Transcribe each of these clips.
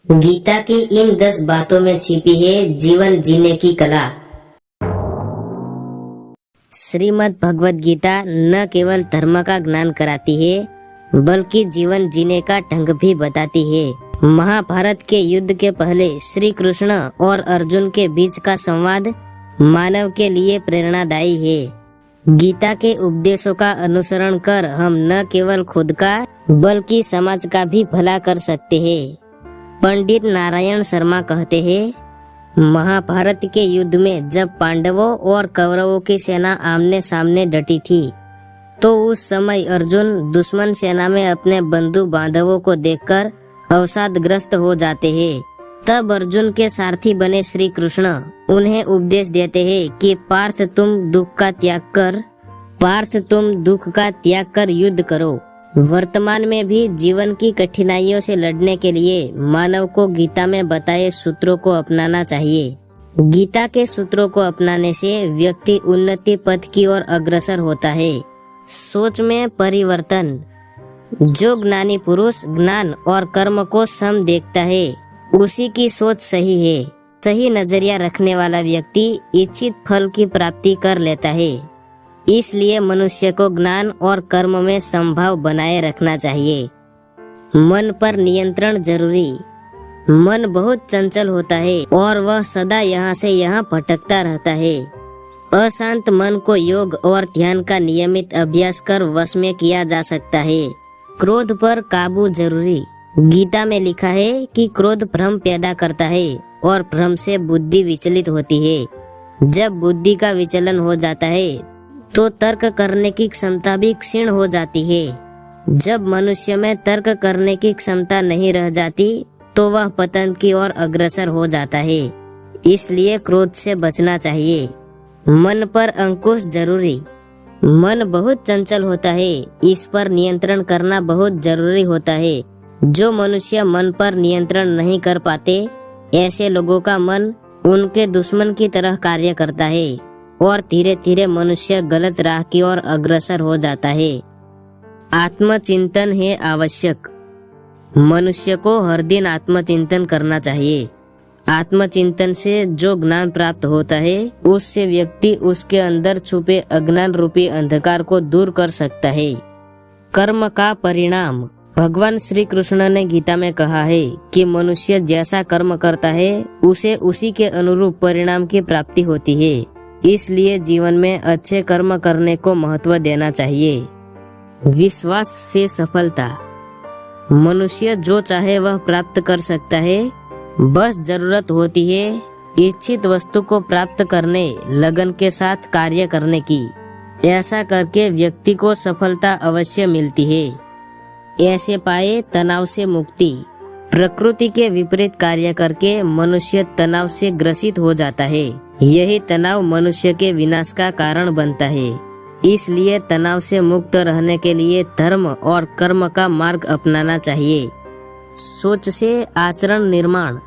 गीता की इन 10 बातों में छिपी है जीवन जीने की कला। श्रीमद् भगवत गीता न केवल धर्म का ज्ञान कराती है बल्कि जीवन जीने का ढंग भी बताती है। महाभारत के युद्ध के पहले श्री कृष्ण और अर्जुन के बीच का संवाद मानव के लिए प्रेरणादायी है। गीता के उपदेशों का अनुसरण कर हम न केवल खुद का बल्कि समाज का भी भला कर सकते हैं। पंडित नारायण शर्मा कहते हैं, महाभारत के युद्ध में जब पांडवों और कौरवों की सेना आमने सामने डटी थी तो उस समय अर्जुन दुश्मन सेना में अपने बंधु बांधवों को देखकर अवसादग्रस्त हो जाते हैं। तब अर्जुन के सारथी बने श्री कृष्ण उन्हें उपदेश देते हैं कि पार्थ तुम दुख का त्याग कर युद्ध करो। वर्तमान में भी जीवन की कठिनाइयों से लड़ने के लिए मानव को गीता में बताए सूत्रों को अपनाना चाहिए। गीता के सूत्रों को अपनाने से व्यक्ति उन्नति पथ की ओर अग्रसर होता है। सोच में परिवर्तन। जो ज्ञानी पुरुष ज्ञान और कर्म को सम देखता है उसी की सोच सही है। सही नजरिया रखने वाला व्यक्ति इच्छित फल की प्राप्ति कर लेता है। इसलिए मनुष्य को ज्ञान और कर्म में समभाव बनाए रखना चाहिए। मन पर नियंत्रण जरूरी। मन बहुत चंचल होता है और वह सदा यहाँ से यहाँ भटकता रहता है। अशांत मन को योग और ध्यान का नियमित अभ्यास कर वश में किया जा सकता है। क्रोध पर काबू जरूरी। गीता में लिखा है कि क्रोध भ्रम पैदा करता है और भ्रम से बुद्धि विचलित होती है। जब बुद्धि का विचलन हो जाता है तो तर्क करने की क्षमता भी क्षीण हो जाती है। जब मनुष्य में तर्क करने की क्षमता नहीं रह जाती तो वह पतन की ओर अग्रसर हो जाता है। इसलिए क्रोध से बचना चाहिए। मन पर अंकुश जरूरी। मन बहुत चंचल होता है, इस पर नियंत्रण करना बहुत जरूरी होता है। जो मनुष्य मन पर नियंत्रण नहीं कर पाते ऐसे लोगों का मन उनके दुश्मन की तरह कार्य करता है और धीरे धीरे मनुष्य गलत राह की ओर अग्रसर हो जाता है। आत्मचिंतन है आवश्यक। मनुष्य को हर दिन आत्मचिंतन करना चाहिए। आत्मचिंतन से जो ज्ञान प्राप्त होता है उससे व्यक्ति उसके अंदर छुपे अज्ञान रूपी अंधकार को दूर कर सकता है। कर्म का परिणाम। भगवान श्री कृष्ण ने गीता में कहा है कि मनुष्य जैसा कर्म करता है उसे उसी के अनुरूप परिणाम की प्राप्ति होती है। इसलिए जीवन में अच्छे कर्म करने को महत्व देना चाहिए। विश्वास से सफलता। मनुष्य जो चाहे वह प्राप्त कर सकता है, बस जरूरत होती है इच्छित वस्तु को प्राप्त करने लगन के साथ कार्य करने की। ऐसा करके व्यक्ति को सफलता अवश्य मिलती है। ऐसे पाए तनाव से मुक्ति। प्रकृति के विपरीत कार्य करके मनुष्य तनाव से ग्रसित हो जाता है। यही तनाव मनुष्य के विनाश का कारण बनता है। इसलिए तनाव से मुक्त रहने के लिए धर्म और कर्म का मार्ग अपनाना चाहिए। सोच से आचरण निर्माण।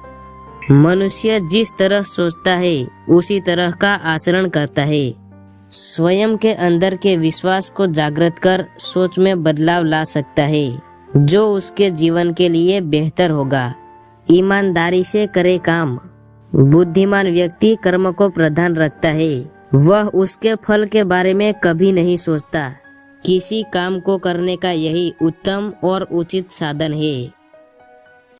मनुष्य जिस तरह सोचता है उसी तरह का आचरण करता है। स्वयं के अंदर के विश्वास को जागृत कर सोच में बदलाव ला सकता है जो उसके जीवन के लिए बेहतर होगा। ईमानदारी से करे काम। बुद्धिमान व्यक्ति कर्म को प्रधान रखता है। वह उसके फल के बारे में कभी नहीं सोचता। किसी काम को करने का यही उत्तम और उचित साधन है।